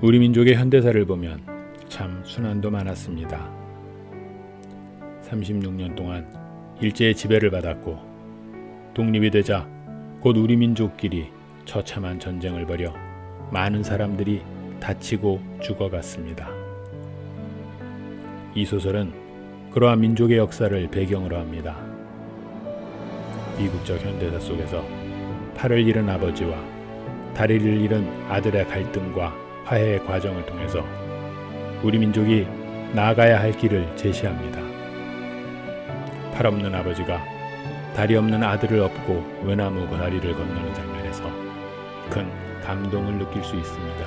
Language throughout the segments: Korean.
우리 민족의 현대사를 보면 참 순환도 많았습니다. 36년 동안 일제의 지배를 받았고 독립이 되자 곧 우리 민족끼리 처참한 전쟁을 벌여 많은 사람들이 다치고 죽어갔습니다. 이 소설은 그러한 민족의 역사를 배경으로 합니다. 비극적 현대사 속에서 팔을 잃은 아버지와 다리를 잃은 아들의 갈등과 화해의 과정을 통해서 우리 민족이 나아가야 할 길을 제시합니다. 팔 없는 아버지가 다리 없는 아들을 업고 외나무 다리를 건너는 장면에서 큰 감동을 느낄 수 있습니다.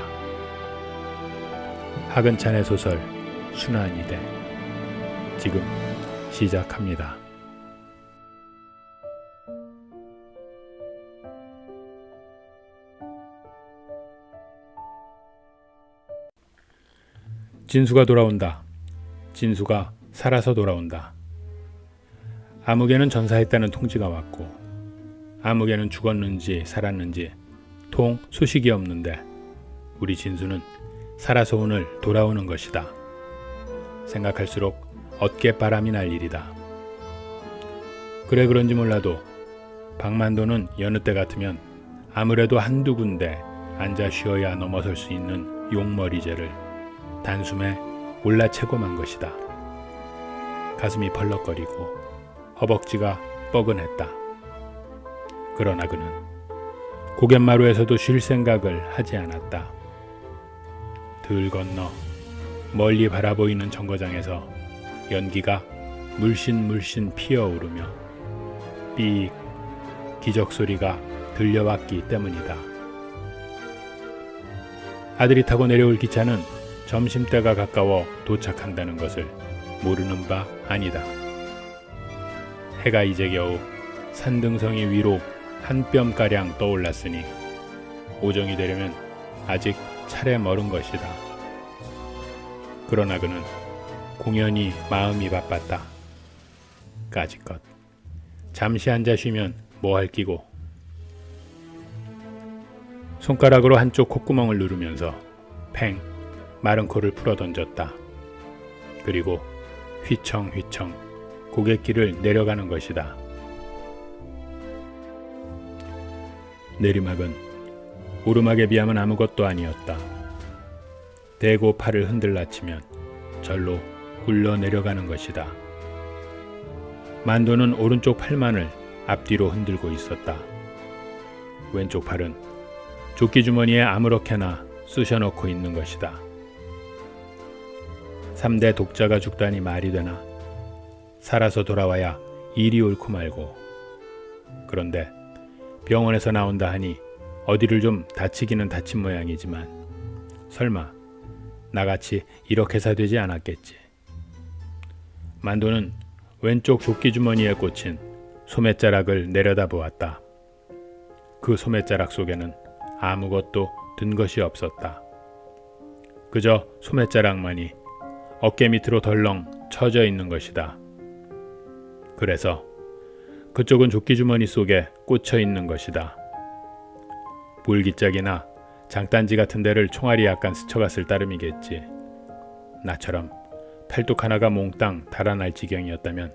하근찬의 소설 순환이대 지금 시작합니다. 진수가 돌아온다. 진수가 살아서 돌아온다. 아무개는 전사했다는 통지가 왔고 아무개는 죽었는지 살았는지 통 소식이 없는데 우리 진수는 살아서 오늘 돌아오는 것이다. 생각할수록 어깨바람이 날 일이다. 그래 그런지 몰라도 박만도는 여느 때 같으면 아무래도 한두 군데 앉아 쉬어야 넘어설 수 있는 용머리제를 단숨에 올라채고 만 것이다. 가슴이 벌렁거리고 허벅지가 뻐근했다. 그러나 그는 고갯마루에서도 쉴 생각을 하지 않았다. 들 건너 멀리 바라보이는 정거장에서 연기가 물씬물씬 피어오르며 삑 기적소리가 들려왔기 때문이다. 아들이 타고 내려올 기차는 점심때가 가까워 도착한다는 것을 모르는 바 아니다. 해가 이제 겨우 산등성이 위로 한 뼘가량 떠올랐으니 오정이 되려면 아직 차례 멀은 것이다. 그러나 그는 공연히 마음이 바빴다. 까짓것 잠시 앉아 쉬면 뭐 할 끼고. 손가락으로 한쪽 콧구멍을 누르면서 팽 마른 코를 풀어던졌다. 그리고 휘청휘청 고갯길을 내려가는 것이다. 내리막은 오르막에 비하면 아무것도 아니었다. 대고 팔을 흔들라치면 절로 굴러 내려가는 것이다. 만도는 오른쪽 팔만을 앞뒤로 흔들고 있었다. 왼쪽 팔은 조끼주머니에 아무렇게나 쑤셔넣고 있는 것이다. 3대 독자가 죽다니 말이 되나? 살아서 돌아와야 일이 옳고 말고. 그런데 병원에서 나온다 하니 어디를 좀 다치기는 다친 모양이지만 설마 나같이 이렇게 사되지 않았겠지. 만도는 왼쪽 조끼주머니에 꽂힌 소매자락을 내려다보았다. 그 소매자락 속에는 아무것도 든 것이 없었다. 그저 소매자락만이 어깨 밑으로 덜렁 처져 있는 것이다. 그래서 그쪽은 조끼주머니 속에 꽂혀 있는 것이다. 볼기짝이나 장단지 같은 데를 총알이 약간 스쳐갔을 따름이겠지. 나처럼 팔뚝 하나가 몽땅 달아날 지경이었다면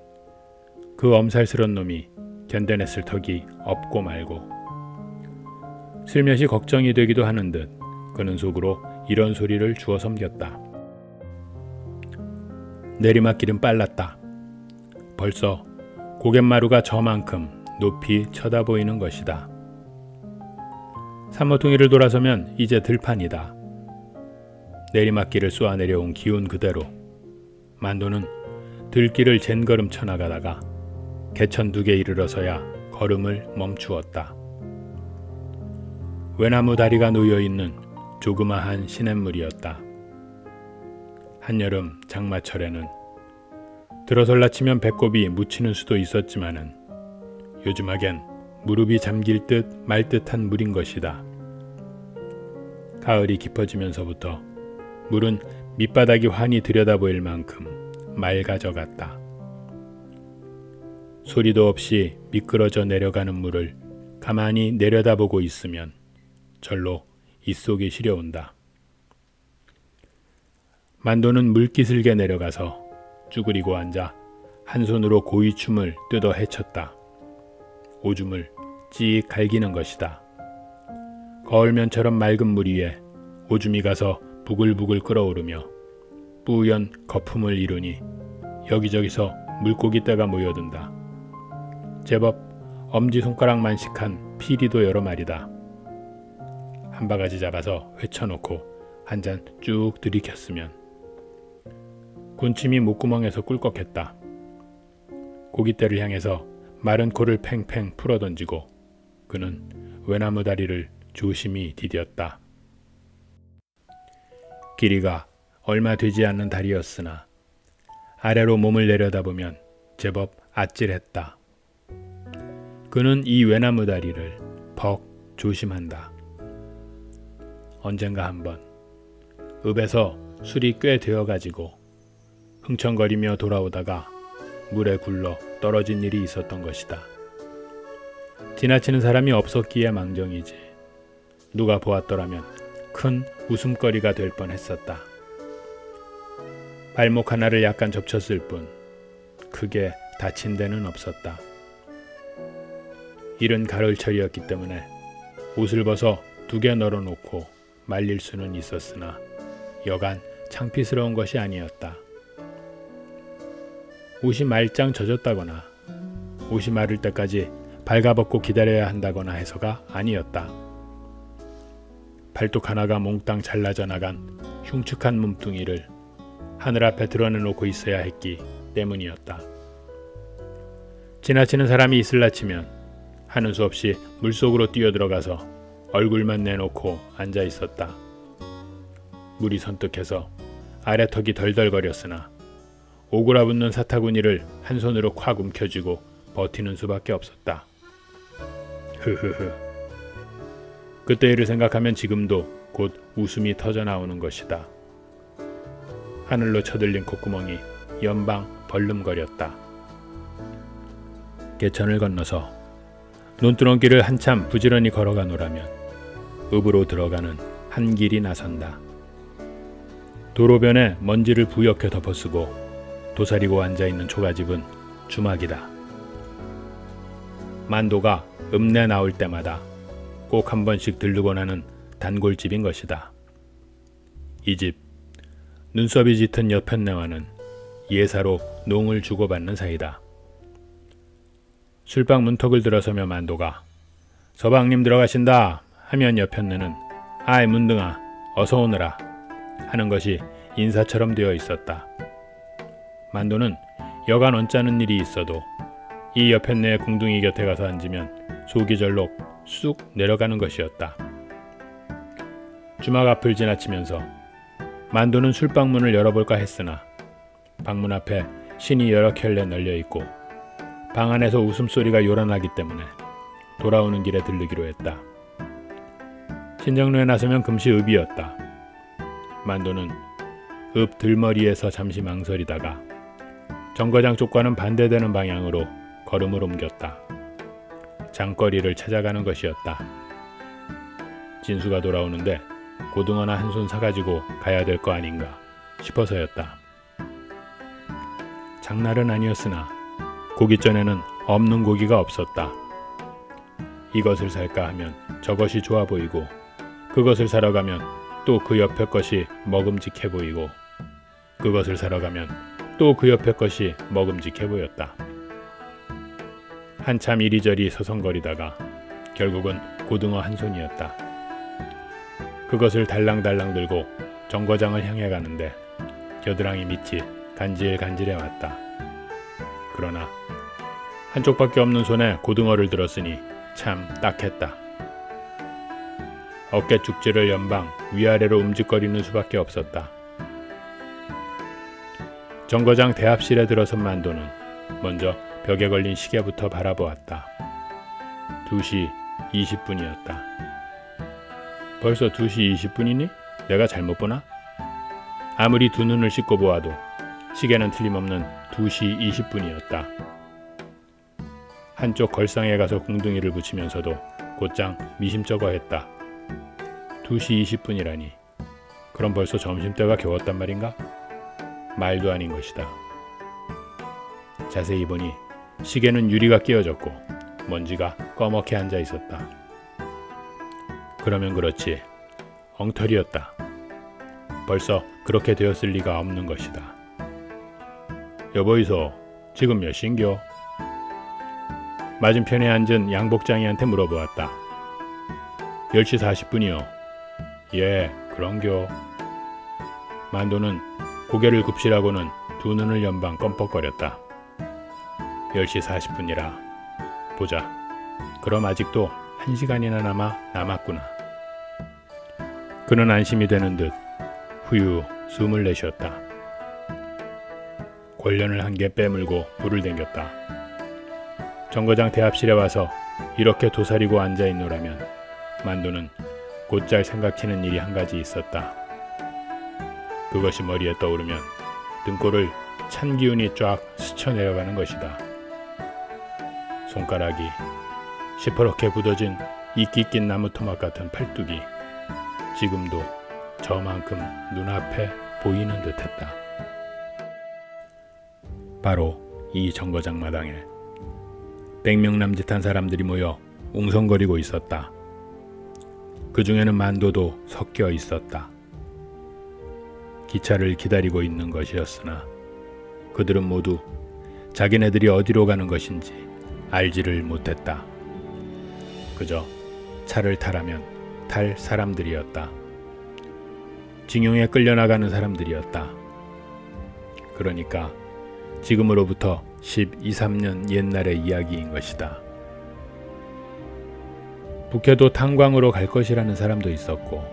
그 엄살스런 놈이 견뎌냈을 턱이 없고 말고. 슬며시 걱정이 되기도 하는 듯 그는 속으로 이런 소리를 주워 섬겼다. 내리막길은 빨랐다. 벌써 고갯마루가 저만큼 높이 쳐다보이는 것이다. 산모퉁이를 돌아서면 이제 들판이다. 내리막길을 쏘아 내려온 기운 그대로 만도는 들길을 젠걸음 쳐나가다가 개천 2개 이르러서야 걸음을 멈추었다. 외나무 다리가 놓여있는 조그마한 시냇물이었다. 한여름 장마철에는 들어설라 치면 배꼽이 묻히는 수도 있었지만은 요즘하겐 무릎이 잠길 듯 말 듯한 물인 것이다. 가을이 깊어지면서부터 물은 밑바닥이 환히 들여다보일 만큼 맑아져갔다. 소리도 없이 미끄러져 내려가는 물을 가만히 내려다보고 있으면 절로 입속이 시려온다. 만도는 물기슬게 내려가서 쭈그리고 앉아 한 손으로 고이춤을 뜯어 헤쳤다. 오줌을 찌익 갈기는 것이다. 거울면처럼 맑은 물 위에 오줌이 가서 부글부글 끓어오르며 뿌연 거품을 이루니 여기저기서 물고기 떼가 모여든다. 제법 엄지손가락만씩한 피리도 여러 마리다. 한 바가지 잡아서 회쳐놓고 한 잔 쭉 들이켰으면 군침이 목구멍에서 꿀꺽했다. 고깃대를 향해서 마른 코를 팽팽 풀어던지고 그는 외나무 다리를 조심히 디뎠다. 길이가 얼마 되지 않는 다리였으나 아래로 몸을 내려다보면 제법 아찔했다. 그는 이 외나무 다리를 벅 조심한다. 언젠가 한번 읍에서 술이 꽤 되어가지고 흥청거리며 돌아오다가 물에 굴러 떨어진 일이 있었던 것이다. 지나치는 사람이 없었기에 망정이지 누가 보았더라면 큰 웃음거리가 될 뻔했었다. 발목 하나를 약간 접쳤을 뿐 크게 다친 데는 없었다. 이른 가을철이었기 때문에 옷을 벗어 2개 널어놓고 말릴 수는 있었으나 여간 창피스러운 것이 아니었다. 옷이 말짱 젖었다거나 옷이 마를 때까지 발가벗고 기다려야 한다거나 해서가 아니었다. 발톱 하나가 몽땅 잘라져 나간 흉측한 몸뚱이를 하늘 앞에 드러내놓고 있어야 했기 때문이었다. 지나치는 사람이 있을라 치면 하는 수 없이 물속으로 뛰어들어가서 얼굴만 내놓고 앉아 있었다. 물이 선뜩해서 아래턱이 덜덜거렸으나 오그라붙는 사타구니를 한 손으로 콱 움켜쥐고 버티는 수밖에 없었다. 흐흐흐. 그때 일을 생각하면 지금도 곧 웃음이 터져나오는 것이다. 하늘로 쳐들린 콧구멍이 연방 벌름거렸다. 개천을 건너서 논두렁길을 한참 부지런히 걸어가노라면 읍으로 들어가는 한 길이 나선다. 도로변에 먼지를 부옇게 덮어쓰고 도사리고 앉아있는 초가집은 주막이다. 만도가 읍내 나올 때마다 꼭 한 번씩 들르고 나는 단골집인 것이다. 이 집 눈썹이 짙은 여편네와는 예사로 농을 주고받는 사이다. 술방 문턱을 들어서며 만도가 서방님 들어가신다 하면 여편네는 아이 문등아 어서 오너라 하는 것이 인사처럼 되어 있었다. 만도는 여간 언짢은 일이 있어도 이 여편네의 궁둥이 곁에 가서 앉으면 속이 절로 쑥 내려가는 것이었다. 주막 앞을 지나치면서 만도는 술방문을 열어볼까 했으나 방문 앞에 신이 여러 켤레 널려있고 방 안에서 웃음소리가 요란하기 때문에 돌아오는 길에 들르기로 했다. 신정로에 나서면 금시 읍이었다. 만도는 읍 들머리에서 잠시 망설이다가 정거장 쪽과는 반대되는 방향으로 걸음을 옮겼다. 장거리를 찾아가는 것이었다. 진수가 돌아오는데 고등어나 한 손 사가지고 가야 될 거 아닌가 싶어서였다. 장날은 아니었으나 고깃전에는 없는 고기가 없었다. 이것을 살까 하면 저것이 좋아 보이고 그것을 사러 가면 또 그 옆에 것이 먹음직해 보이고 그것을 사러 가면 또 그 옆에 것이 먹음직해 보였다. 한참 이리저리 서성거리다가 결국은 고등어 한 손이었다. 그것을 달랑달랑 들고 정거장을 향해 가는데 겨드랑이 밑이 간질간질해 왔다. 그러나 한쪽밖에 없는 손에 고등어를 들었으니 참 딱했다. 어깨 축지를 연방 위아래로 움직거리는 수밖에 없었다. 정거장 대합실에 들어선 만도는 먼저 벽에 걸린 시계부터 바라보았다. 2시 20분이었다. 벌써 2시 20분이니? 내가 잘못 보나? 아무리 두 눈을 씻고 보아도 시계는 틀림없는 2시 20분이었다. 한쪽 걸상에 가서 궁둥이를 붙이면서도 곧장 미심쩍어했다. 2시 20분이라니 그럼 벌써 점심때가 겨웠단 말인가? 말도 아닌 것이다. 자세히 보니 시계는 유리가 끼어졌고 먼지가 꺼멓게 앉아 있었다. 그러면 그렇지, 엉터리였다. 벌써 그렇게 되었을 리가 없는 것이다. 여보이소, 지금 몇 시인겨? 맞은편에 앉은 양복장이한테 물어보았다. 10시 40분이요. 예, 그런겨. 만도는 고개를 굽시라고는 두 눈을 연방 껌뻑거렸다. 10시 40분이라. 보자. 그럼 아직도 1시간이나 남았구나. 그는 안심이 되는 듯 후유 숨을 내쉬었다. 권련을 한 개 빼물고 불을 댕겼다. 정거장 대합실에 와서 이렇게 도사리고 앉아있노라면 만도는 곧잘 생각해는 일이 한 가지 있었다. 그것이 머리에 떠오르면 등골을 찬 기운이 쫙 스쳐 내려가는 것이다. 손가락이 시퍼렇게 굳어진 이끼 낀 나무 토막 같은 팔뚝이 지금도 저만큼 눈앞에 보이는 듯했다. 바로 이 정거장 마당에 100명 남짓한 사람들이 모여 웅성거리고 있었다. 그 중에는 만도도 섞여 있었다. 기차를 기다리고 있는 것이었으나 그들은 모두 자기네들이 어디로 가는 것인지 알지를 못했다. 그저 차를 타라면 탈 사람들이었다. 징용에 끌려나가는 사람들이었다. 그러니까 지금으로부터 12, 13년 옛날의 이야기인 것이다. 북해도 탄광으로 갈 것이라는 사람도 있었고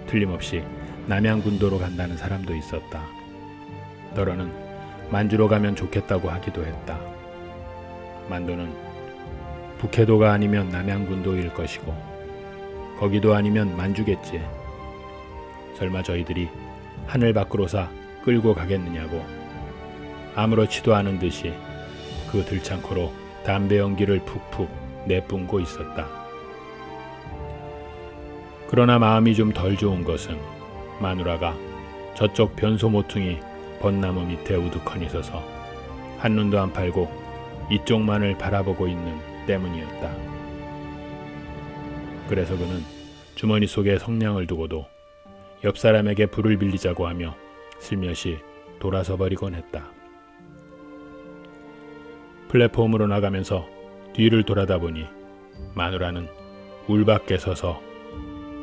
틀림없이 남양군도로 간다는 사람도 있었다. 더러는 만주로 가면 좋겠다고 하기도 했다. 만도는 북해도가 아니면 남양군도일 것이고 거기도 아니면 만주겠지. 설마 저희들이 하늘 밖으로사 끌고 가겠느냐고 아무렇지도 않은 듯이 그 들창코로 담배 연기를 푹푹 내뿜고 있었다. 그러나 마음이 좀 덜 좋은 것은 마누라가 저쪽 변소 모퉁이 벚나무 밑에 우두커니 서서 한눈도 안 팔고 이쪽만을 바라보고 있는 때문이었다. 그래서 그는 주머니 속에 성냥을 두고도 옆 사람에게 불을 빌리자고 하며 슬며시 돌아서 버리곤 했다. 플랫폼으로 나가면서 뒤를 돌아다 보니 마누라는 울 밖에 서서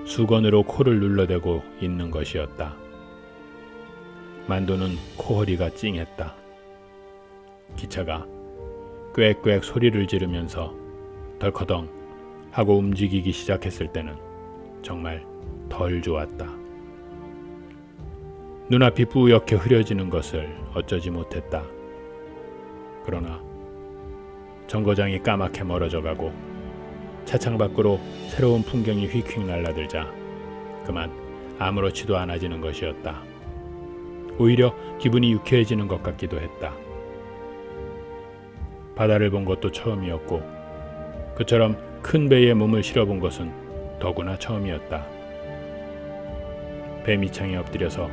수건으로 코를 눌러대고 있는 것이었다. 만도는 코허리가 찡했다. 기차가 꽥꽥 소리를 지르면서 덜커덩 하고 움직이기 시작했을 때는 정말 덜 좋았다. 눈앞이 뿌옇게 흐려지는 것을 어쩌지 못했다. 그러나 정거장이 까맣게 멀어져 가고 차창 밖으로 새로운 풍경이 휙휙 날아들자 그만 아무렇지도 않아지는 것이었다. 오히려 기분이 유쾌해지는 것 같기도 했다. 바다를 본 것도 처음이었고 그처럼 큰 배에 몸을 실어본 것은 더구나 처음이었다. 배 밑창에 엎드려서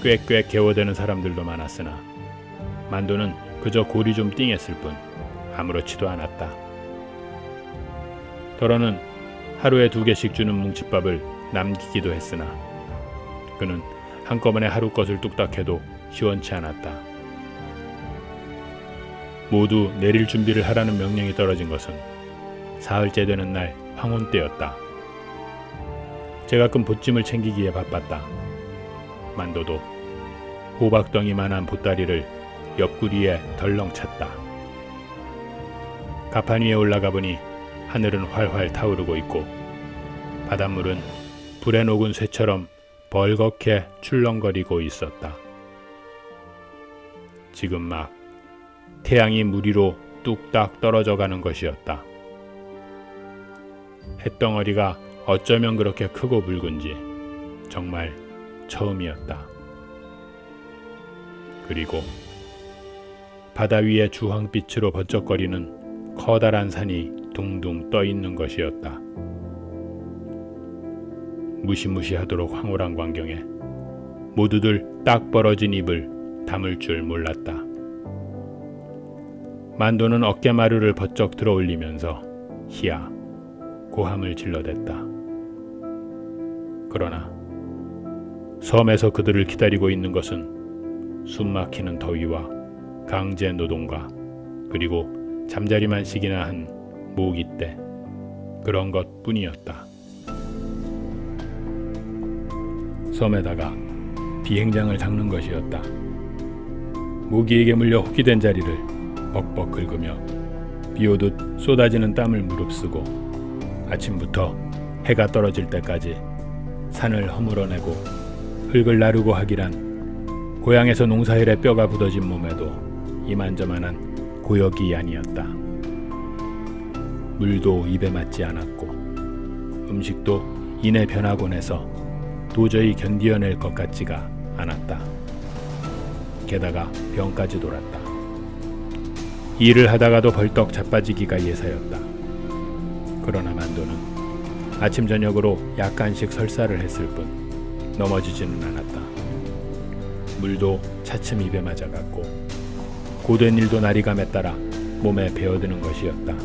꽥꽥 개워대는 사람들도 많았으나 만도는 그저 골이 좀 띵했을 뿐 아무렇지도 않았다. 더러는 하루에 2개씩 주는 뭉칫밥을 남기기도 했으나 그는 한꺼번에 하루 것을 뚝딱 해도 시원치 않았다. 모두 내릴 준비를 하라는 명령이 떨어진 것은 사흘째 되는 날 황혼 때였다. 제가끔 보찜을 챙기기에 바빴다. 만도도 호박덩이만한 보따리를 옆구리에 덜렁 찼다. 가판 위에 올라가 보니 하늘은 활활 타오르고 있고 바닷물은 불에 녹은 쇠처럼 벌겋게 출렁거리고 있었다. 지금 막 태양이 물 위로 뚝딱 떨어져 가는 것이었다. 햇덩어리가 어쩌면 그렇게 크고 붉은지 정말 처음이었다. 그리고 바다 위에 주황빛으로 번쩍거리는 커다란 산이 둥둥 떠 있는 것이었다. 무시무시하도록 황홀한 광경에 모두들 딱 벌어진 입을 담을 줄 몰랐다. 만도는 어깨마루를 번쩍 들어올리면서 희야 고함을 질러댔다. 그러나 섬에서 그들을 기다리고 있는 것은 숨막히는 더위와 강제 노동과 그리고 잠자리만 시기나 한 모기떼 그런 것뿐이었다. 섬에다가 비행장을 닦는 것이었다. 모기에게 물려 혹이된 자리를 벅벅 긁으며 비오듯 쏟아지는 땀을 무릅쓰고 아침부터 해가 떨어질 때까지 산을 허물어내고 흙을 나르고 하기란 고향에서 농사일에 뼈가 굳어진 몸에도 이만저만한 고역이 아니었다. 물도 입에 맞지 않았고 음식도 이내 변하곤 해서 도저히 견디어낼 것 같지가 않았다. 게다가 병까지 돌았다. 일을 하다가도 벌떡 자빠지기가 예사였다. 그러나 만도는 아침 저녁으로 약간씩 설사를 했을 뿐 넘어지지는 않았다. 물도 차츰 입에 맞아갔고 고된 일도 날이감에 따라 몸에 배어드는 것이었다.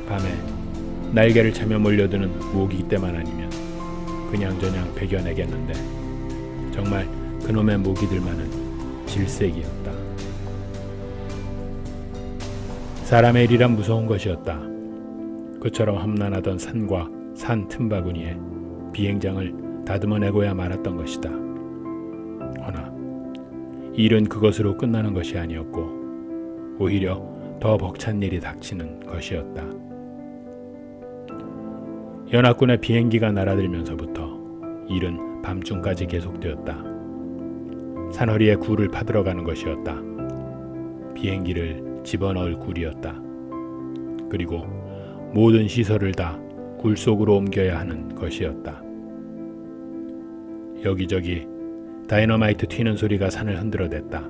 밤에 날개를 차며 몰려드는 모기 때만 아니면 그냥저냥 배겨내겠는데 정말 그놈의 모기들만은 질색이었다. 사람의 일이란 무서운 것이었다. 그처럼 험난하던 산과 산 틈바구니에 비행장을 다듬어내고야 말았던 것이다. 허나 일은 그것으로 끝나는 것이 아니었고 오히려 더 벅찬 일이 닥치는 것이었다. 연합군의 비행기가 날아들면서부터 일은 밤중까지 계속되었다. 산허리에 굴을 파들어가는 것이었다. 비행기를 집어넣을 굴이었다. 그리고 모든 시설을 다 굴 속으로 옮겨야 하는 것이었다. 여기저기 다이너마이트 튀는 소리가 산을 흔들어댔다.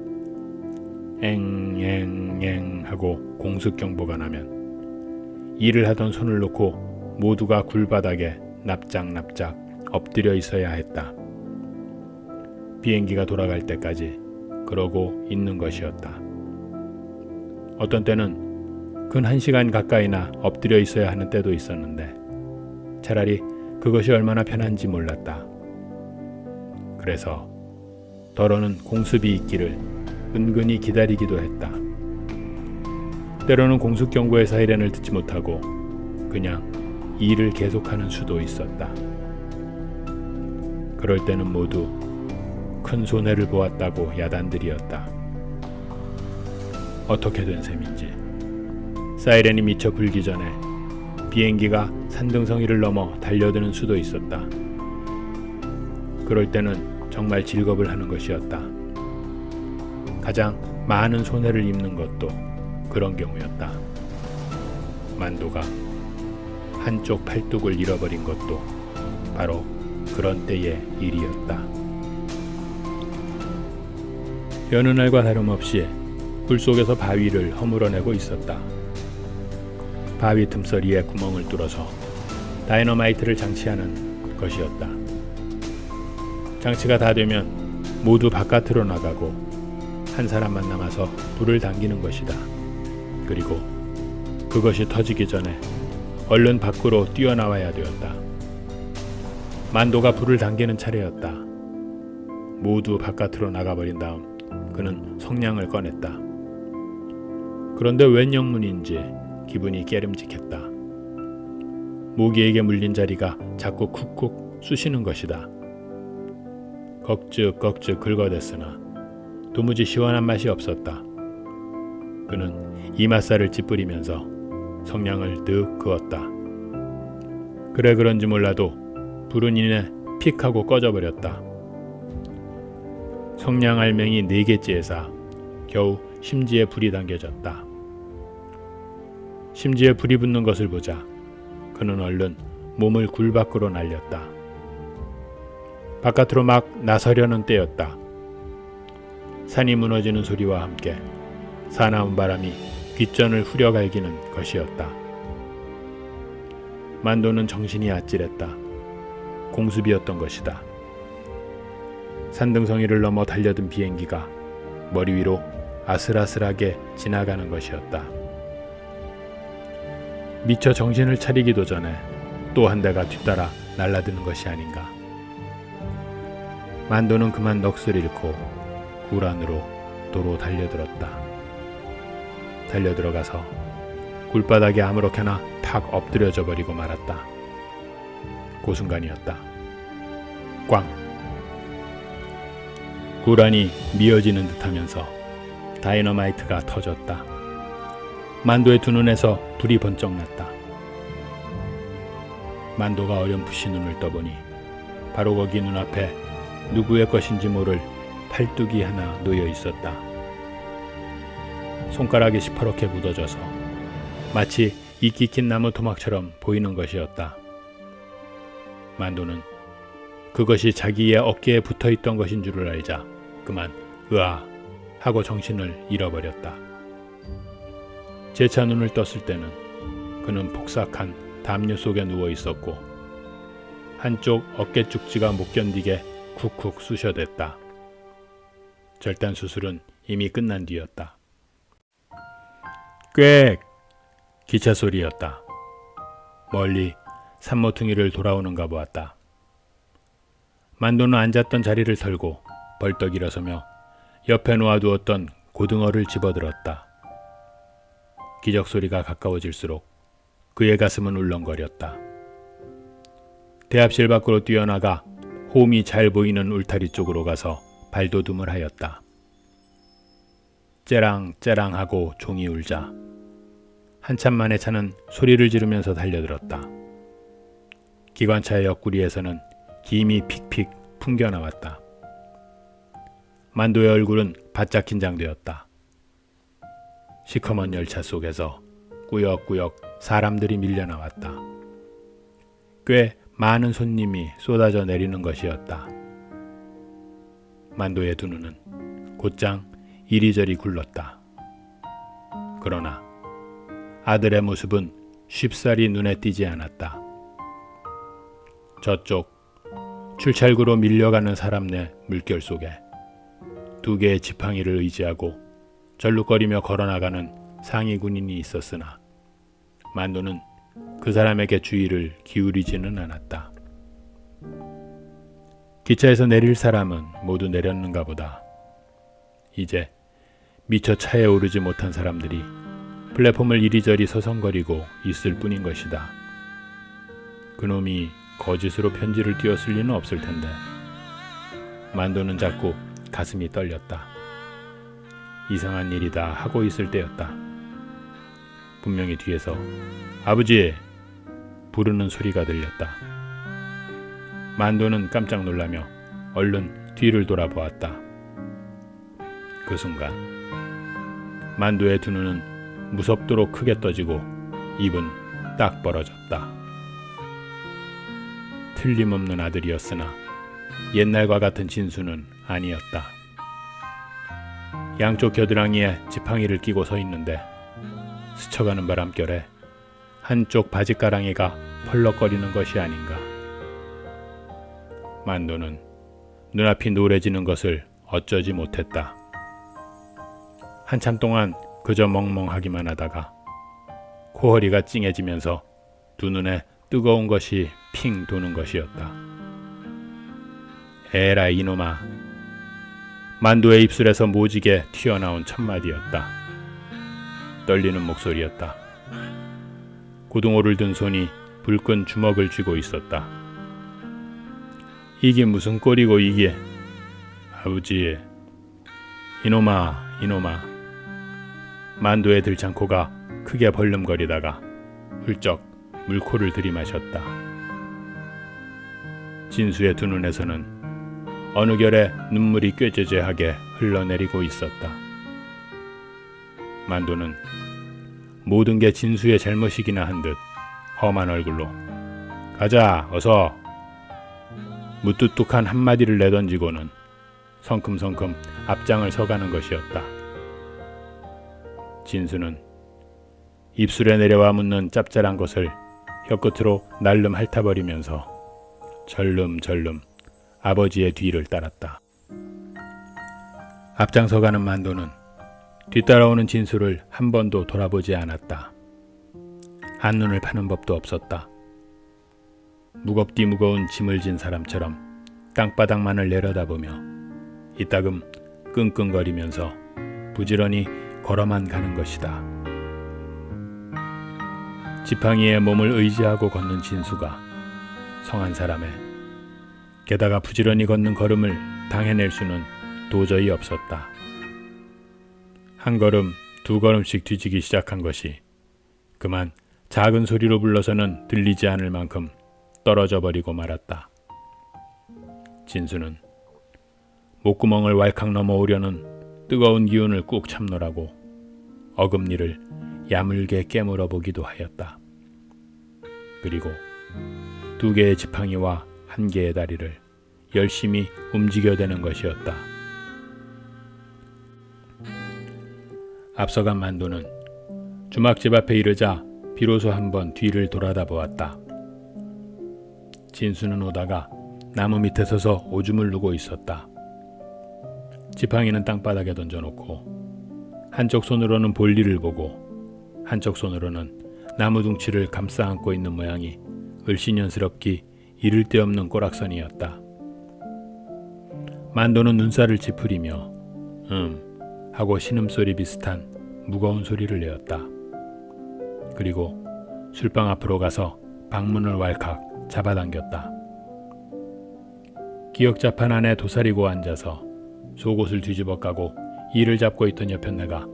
앵앵앵 하고 공습경보가 나면 일을 하던 손을 놓고 모두가 굴바닥에 납작납작 엎드려 있어야 했다. 비행기가 돌아갈 때까지 그러고 있는 것이었다. 어떤 때는 근 1시간 가까이나 엎드려 있어야 하는 때도 있었는데 차라리 그것이 얼마나 편한지 몰랐다. 그래서 더러는 공습이 있기를 은근히 기다리기도 했다. 때로는 공습경보의 사이렌을 듣지 못하고 그냥 일을 계속하는 수도 있었다. 그럴 때는 모두 큰 손해를 보았다고 야단들이었다. 어떻게 된 셈인지 사이렌이 미쳐 불기 전에 비행기가 산등성이를 넘어 달려드는 수도 있었다. 그럴 때는 정말 질겁을 하는 것이었다. 가장 많은 손해를 입는 것도 그런 경우였다. 만도가 한쪽 팔뚝을 잃어버린 것도 바로 그런 때의 일이었다. 여느 날과 다름없이 굴 속에서 바위를 허물어내고 있었다. 바위 틈서리에 구멍을 뚫어서 다이너마이트를 장치하는 것이었다. 장치가 다 되면 모두 바깥으로 나가고 한 사람만 남아서 불을 당기는 것이다. 그리고 그것이 터지기 전에 얼른 밖으로 뛰어나와야 되었다. 만도가 불을 당기는 차례였다. 모두 바깥으로 나가버린 다음 그는 성냥을 꺼냈다. 그런데 웬 영문인지 기분이 깨름직했다. 모기에게 물린 자리가 자꾸 쿡쿡 쑤시는 것이다. 꺽죽꺽죽 긁어댔으나 도무지 시원한 맛이 없었다. 그는 이맛살을 찌푸리면서 성냥을 득 그었다. 그래 그런지 몰라도 불은 이내 픽하고 꺼져버렸다. 성냥 알맹이 4개째에서 겨우 심지에 불이 당겨졌다. 심지에 불이 붙는 것을 보자 그는 얼른 몸을 굴 밖으로 날렸다. 바깥으로 막 나서려는 때였다. 산이 무너지는 소리와 함께 사나운 바람이 귓전을 후려갈기는 것이었다. 만도는 정신이 아찔했다. 공습이었던 것이다. 산등성이를 넘어 달려든 비행기가 머리 위로 아슬아슬하게 지나가는 것이었다. 미처 정신을 차리기도 전에 또 한 대가 뒤따라 날아드는 것이 아닌가. 만도는 그만 넋을 잃고 굴 안으로 도로 달려들었다. 달려들어가서 굴바닥에 아무렇게나 팍 엎드려져 버리고 말았다. 그 순간이었다. 꽝! 굴 안이 미어지는 듯하면서 다이너마이트가 터졌다. 만도의 두 눈에서 불이 번쩍 났다. 만도가 어렴풋이 눈을 떠보니 바로 거기 눈앞에 누구의 것인지 모를 팔뚝이 하나 놓여 있었다. 손가락이 시퍼렇게 묻어져서 마치 이끼 낀 나무 토막처럼 보이는 것이었다. 만도는 그것이 자기의 어깨에 붙어있던 것인 줄을 알자 그만 으아 하고 정신을 잃어버렸다. 재차 눈을 떴을 때는 그는 폭삭한 담요 속에 누워 있었고 한쪽 어깨 쭉지가 못 견디게 쿡쿡 쑤셔댔다. 절단 수술은 이미 끝난 뒤였다. 꽥! 기차 소리였다. 멀리 산모퉁이를 돌아오는가 보았다. 만도는 앉았던 자리를 털고 벌떡 일어서며 옆에 놓아두었던 고등어를 집어들었다. 기적 소리가 가까워질수록 그의 가슴은 울렁거렸다. 대합실 밖으로 뛰어나가 홈이 잘 보이는 울타리 쪽으로 가서 발돋움을 하였다. 째랑째랑하고 종이 울자 한참 만에 차는 소리를 지르면서 달려들었다. 기관차의 옆구리에서는 김이 픽픽 풍겨나왔다. 만도의 얼굴은 바짝 긴장되었다. 시커먼 열차 속에서 꾸역꾸역 사람들이 밀려나왔다. 꽤 많은 손님이 쏟아져 내리는 것이었다. 만도의 두 눈은 곧장 이리저리 굴렀다. 그러나 아들의 모습은 쉽사리 눈에 띄지 않았다. 저쪽 출찰구로 밀려가는 사람네 물결 속에 두 개의 지팡이를 의지하고 절룩거리며 걸어나가는 상위 군인이 있었으나 만도는 그 사람에게 주의를 기울이지는 않았다. 기차에서 내릴 사람은 모두 내렸는가 보다. 이제 미처 차에 오르지 못한 사람들이 플랫폼을 이리저리 서성거리고 있을 뿐인 것이다. 그놈이 거짓으로 편지를 띄웠을 리는 없을 텐데. 만도는 자꾸 가슴이 떨렸다. 이상한 일이다 하고 있을 때였다. 분명히 뒤에서 아버지! 부르는 소리가 들렸다. 만도는 깜짝 놀라며 얼른 뒤를 돌아보았다. 그 순간 만도의 두 눈은 무섭도록 크게 떠지고 입은 딱 벌어졌다. 틀림없는 아들이었으나 옛날과 같은 진수는 아니었다. 양쪽 겨드랑이에 지팡이를 끼고 서 있는데 스쳐가는 바람결에 한쪽 바지가랑이가 펄럭거리는 것이 아닌가. 만도는 눈앞이 노래지는 것을 어쩌지 못했다. 한참 동안 그저 멍멍하기만 하다가 코허리가 찡해지면서 두 눈에 뜨거운 것이 핑 도는 것이었다. 에라 이놈아. 만도의 입술에서 모지게 튀어나온 첫마디였다. 떨리는 목소리였다. 고등어를 든 손이 불끈 주먹을 쥐고 있었다. 이게 무슨 꼴이고 이게. 아버지. 이놈아 이놈아. 만도의 들창코가 크게 벌름거리다가 훌쩍 물코를 들이마셨다. 진수의 두 눈에서는 어느 결에 눈물이 꾀죄죄하게 흘러내리고 있었다. 만도는 모든 게 진수의 잘못이기나 한 듯 험한 얼굴로 가자 어서 무뚝뚝한 한마디를 내던지고는 성큼성큼 앞장을 서가는 것이었다. 진수는 입술에 내려와 묻는 짭짤한 것을 혀끝으로 날름 핥아버리면서 절름절름 아버지의 뒤를 따랐다. 앞장서가는 만도는 뒤따라오는 진수를 한 번도 돌아보지 않았다. 한눈을 파는 법도 없었다. 무겁디 무거운 짐을 진 사람처럼 땅바닥만을 내려다보며 이따금 끙끙거리면서 부지런히 걸어만 가는 것이다. 지팡이에 몸을 의지하고 걷는 진수가 성한 사람에 게다가 부지런히 걷는 걸음을 당해낼 수는 도저히 없었다. 한 걸음, 두 걸음씩 뒤지기 시작한 것이 그만 작은 소리로 불러서는 들리지 않을 만큼 떨어져 버리고 말았다. 진수는 목구멍을 왈칵 넘어오려는 뜨거운 기운을 꾹 참느라고 어금니를 야물게 깨물어 보기도 하였다. 그리고 두 개의 지팡이와 한 개의 다리를 열심히 움직여대는 것이었다. 앞서간 만도는 주막집 앞에 이르자 비로소 한번 뒤를 돌아다 보았다. 진수는 오다가 나무 밑에 서서 오줌을 누고 있었다. 지팡이는 땅바닥에 던져놓고 한쪽 손으로는 볼일을 보고 한쪽 손으로는 나무 둥치를 감싸 안고 있는 모양이 을씨년스럽기 이를 데 없는 꼬락선이었다. 만도는 눈살을 찌푸리며 하고 신음소리 비슷한 무거운 소리를 내었다. 그리고 술방 앞으로 가서 방문을 왈칵 잡아당겼다. 기역자판 안에 도사리고 앉아서 속옷을 뒤집어 까고 이를 잡고 있던 여편네가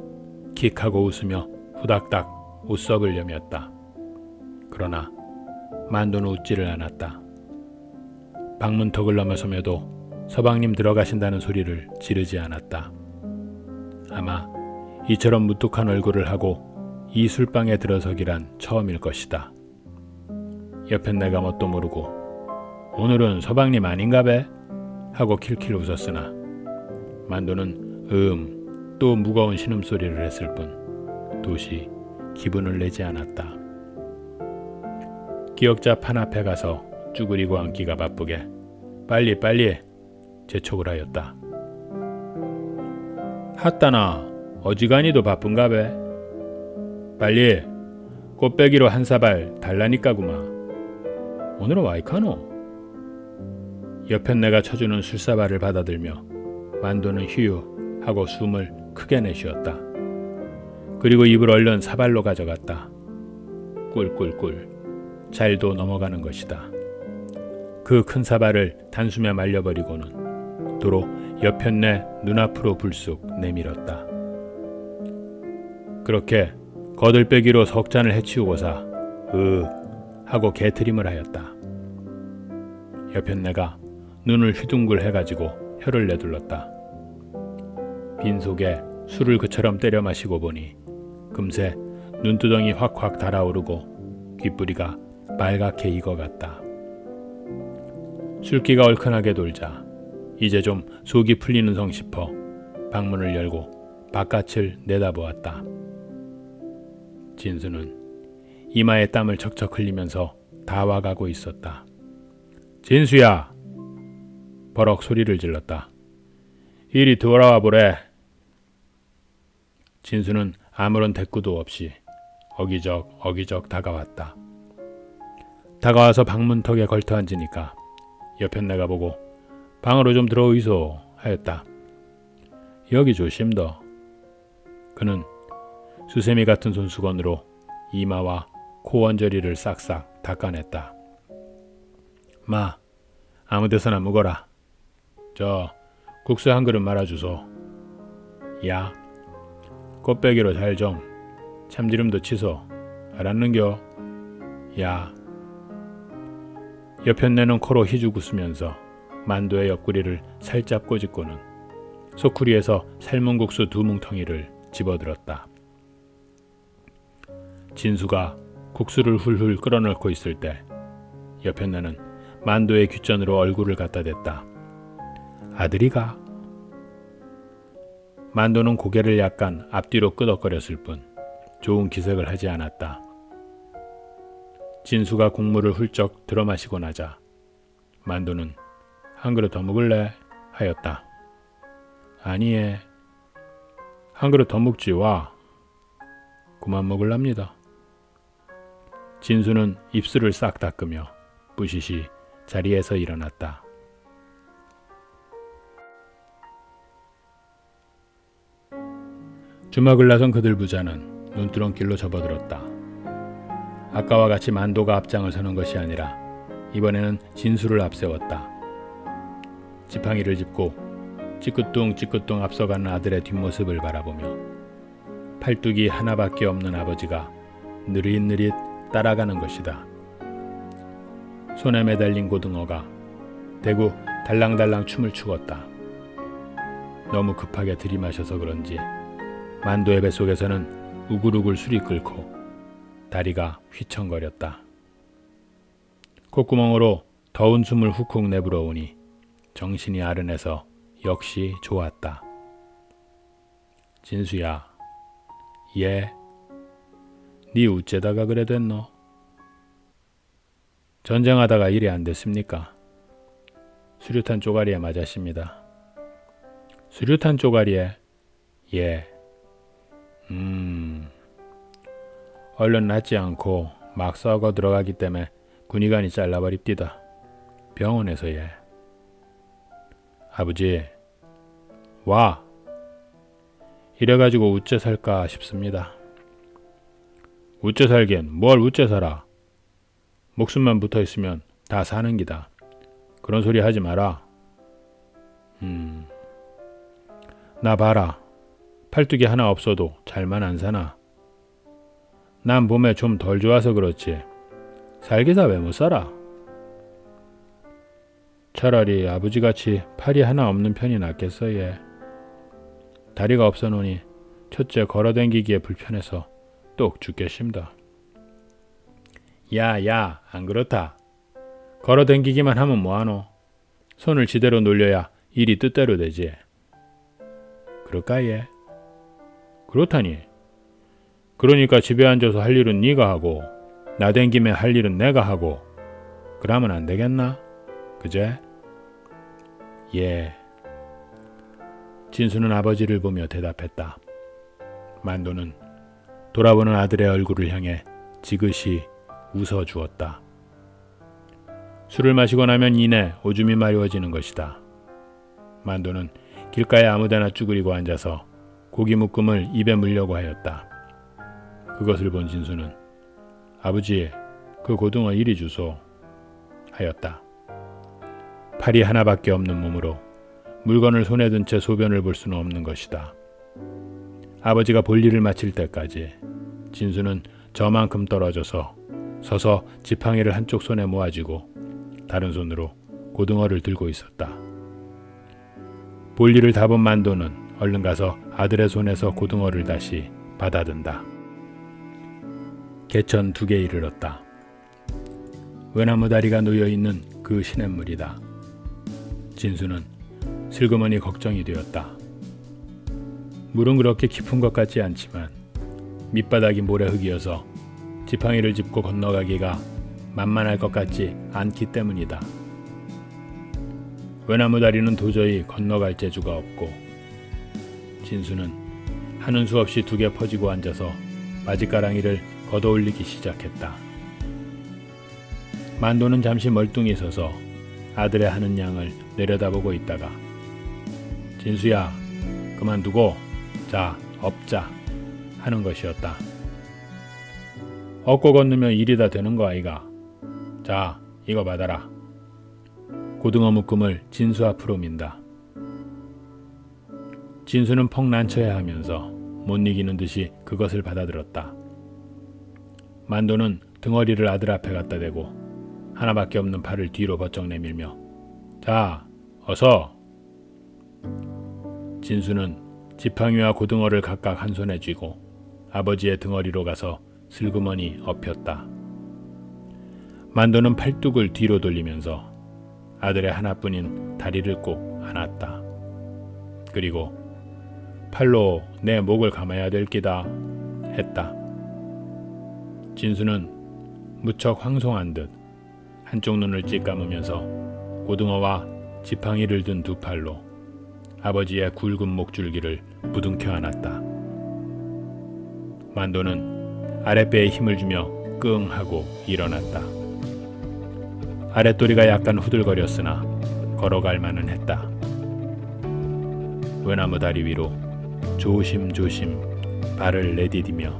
킥하고 웃으며 후닥닥 옷석을 여몄다. 그러나 만도는 웃지를 않았다. 방문턱을 넘어서며도 서방님 들어가신다는 소리를 지르지 않았다. 아마 이처럼 무뚝한 얼굴을 하고 이 술방에 들어서기란 처음일 것이다. 여편네가 뭣도 모르고 오늘은 서방님 아닌가배? 하고 킬킬 웃었으나 만도는 또 무거운 신음소리를 했을 뿐 도시 기분을 내지 않았다. 기역자 판 앞에 가서 쭈그리고 앉기가 바쁘게 빨리 재촉을 하였다. 핫다나 어지간히도 바쁜가배? 빨리 꽃배기로 한 사발 달라니까구마. 오늘은 와이카노? 여편네가 쳐주는 술사발을 받아들며 만도는 휴유 하고 숨을 크게 내쉬었다. 그리고 입을 얼른 사발로 가져갔다. 꿀꿀꿀 잘도 넘어가는 것이다. 그 큰 사발을 단숨에 말려버리고는 도로 여편네 눈앞으로 불쑥 내밀었다. 그렇게 거들빼기로 석 잔을 해치우고사 하고 개트림을 하였다. 여편네가 눈을 휘둥글 해가지고 혀를 내둘렀다. 빈속에 술을 그처럼 때려 마시고 보니 금세 눈두덩이 확확 달아오르고 귓불이가 빨갛게 익어갔다. 술기가 얼큰하게 돌자 이제 좀 속이 풀리는 성 싶어 방문을 열고 바깥을 내다보았다. 진수는 이마에 땀을 척척 흘리면서 다와가고 있었다. 진수야! 버럭 소리를 질렀다. 이리 돌아와 보래. 진수는 아무런 대꾸도 없이 어기적 다가왔다. 다가와서 방문턱에 걸터 앉으니까 여편네가 보고 방으로 좀 들어오이소 하였다. 여기 조심더. 그는 수세미 같은 손수건으로 이마와 코 언저리를 싹싹 닦아냈다. 마, 아무 데서나 묵어라. 저 국수 한 그릇 말아주소. 야, 꽃배기로 잘 좀. 참기름도 치소. 알았는겨? 야. 여편네는 코로 희죽 웃으면서 만도의 옆구리를 살짝 꼬집고는 소쿠리에서 삶은 국수 2뭉텅이를 집어들었다. 진수가 국수를 훌훌 끓어넣고 있을 때 여편네는 만도의 귓전으로 얼굴을 갖다 댔다. 아들이가? 만도는 고개를 약간 앞뒤로 끄덕거렸을 뿐 좋은 기색을 하지 않았다. 진수가 국물을 훌쩍 들어마시고 나자 만도는 한 그릇 더 먹을래? 하였다. 아니에. 한 그릇 더 먹지 와. 그만 먹을랍니다. 진수는 입술을 싹 닦으며 부시시 자리에서 일어났다. 주먹을 나선 그들 부자는 눈두렁길로 접어들었다. 아까와 같이 만도가 앞장을 서는 것이 아니라 이번에는 진수를 앞세웠다. 지팡이를 짚고 찌끄뚱 앞서가는 아들의 뒷모습을 바라보며 팔뚝이 하나밖에 없는 아버지가 느릿느릿 따라가는 것이다. 손에 매달린 고등어가 대구 달랑달랑 춤을 추었다. 너무 급하게 들이마셔서 그런지 만도의 뱃속에서는 우글우글 술이 끓고 다리가 휘청거렸다. 콧구멍으로 더운 숨을 훅훅 내불어오니 정신이 아른해서 역시 좋았다. 진수야, 예, 네 우째다가 그래 됐노? 전쟁하다가 일이 안 됐습니까? 수류탄 쪼가리에 맞았습니다. 수류탄 쪼가리에? 예. 얼른 낫지 않고 막 썩어 들어가기 때문에 군의관이 잘라버립디다. 병원에서 예. 아버지, 와. 이래가지고 우째 살까 싶습니다. 우째 살긴 뭘 우째 살아. 목숨만 붙어있으면 다 사는 기다. 그런 소리 하지 마라. 나 봐라. 팔뚝이 하나 없어도 잘만 안 사나. 난 몸에 좀 덜 좋아서 그렇지. 살기사 왜 못 살아? 차라리 아버지같이 팔이 하나 없는 편이 낫겠어 얘. 다리가 없어 놓으니 첫째 걸어댕기기에 불편해서 똑 죽겠습니다. 야, 안 그렇다. 걸어댕기기만 하면 뭐하노? 손을 지대로 놀려야 일이 뜻대로 되지. 그럴까 얘? 그렇다니. 그러니까 집에 앉아서 할 일은 네가 하고 나댕기면 할 일은 내가 하고 그러면 안 되겠나? 그제? 예. 진수는 아버지를 보며 대답했다. 만도는 돌아보는 아들의 얼굴을 향해 지그시 웃어주었다. 술을 마시고 나면 이내 오줌이 마려워지는 것이다. 만도는 길가에 아무데나 쭈그리고 앉아서 고기 묶음을 입에 물려고 하였다. 그것을 본 진수는 아버지, 그 고등어 이리 주소 하였다. 팔이 하나밖에 없는 몸으로 물건을 손에 든 채 소변을 볼 수는 없는 것이다. 아버지가 볼 일을 마칠 때까지 진수는 저만큼 떨어져서 서서 지팡이를 한쪽 손에 모아쥐고 다른 손으로 고등어를 들고 있었다. 볼 일을 다 본 만도는 얼른 가서 아들의 손에서 고등어를 다시 받아든다. 개천 2개 이르렀다. 외나무 다리가 놓여있는 그 시냇물이다. 진수는 슬그머니 걱정이 되었다. 물은 그렇게 깊은 것 같지 않지만 밑바닥이 모래흙이어서 지팡이를 짚고 건너가기가 만만할 것 같지 않기 때문이다. 외나무 다리는 도저히 건너갈 재주가 없고 진수는 하는 수 없이 2개 퍼지고 앉아서 바지가랑이를 걷어올리기 시작했다. 만도는 잠시 멀뚱히 서서 아들의 하는 양을 내려다보고 있다가 진수야, 그만두고 자, 업자 하는 것이었다. 업고 건너면 일이 다 되는 거 아이가. 자, 이거 받아라. 고등어 묶음을 진수 앞으로 민다. 진수는 퍽 난처해 하면서 못 이기는 듯이 그것을 받아들었다. 만도는 등어리를 아들 앞에 갖다 대고 하나밖에 없는 팔을 뒤로 버쩍 내밀며 자, 어서! 진수는 지팡이와 고등어를 각각 한 손에 쥐고 아버지의 등어리로 가서 슬그머니 엎였다. 만도는 팔뚝을 뒤로 돌리면서 아들의 하나뿐인 다리를 꼭 안았다. 그리고 팔로 내 목을 감아야 될 기다 했다. 진수는 무척 황송한 듯 한쪽 눈을 찌 감으면서 고등어와 지팡이를 든 2팔로 아버지의 굵은 목줄기를 부둥켜 안았다. 만도는 아랫배에 힘을 주며 끙 하고 일어났다. 아랫도리가 약간 후들거렸으나 걸어갈 만은 했다. 외나무 다리 위로 조심조심 발을 내디디며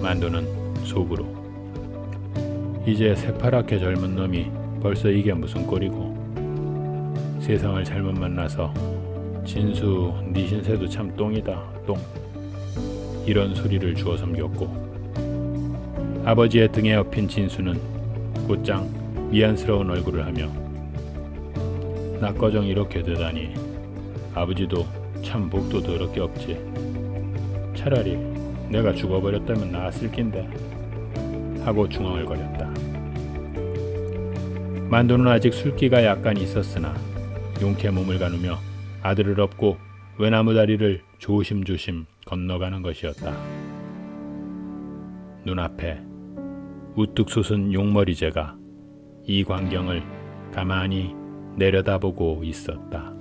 만도는 속으로 이제 새파랗게 젊은 놈이 벌써 이게 무슨 꼴이고 세상을 잘못 만나서 진수 네 신세도 참 똥이다 똥 이런 소리를 주워 섬겼고 아버지의 등에 엎인 진수는 곧장 미안스러운 얼굴을 하며 나꺼정 이렇게 되다니 아버지도 참 복도 더럽게 없지. 차라리 내가 죽어버렸다면 나았을 낀데 하고 중얼거렸다. 만도는 아직 술기가 약간 있었으나 용케 몸을 가누며 아들을 업고 외나무 다리를 조심조심 건너가는 것이었다. 눈앞에 우뚝 솟은 용머리재가 이 광경을 가만히 내려다보고 있었다.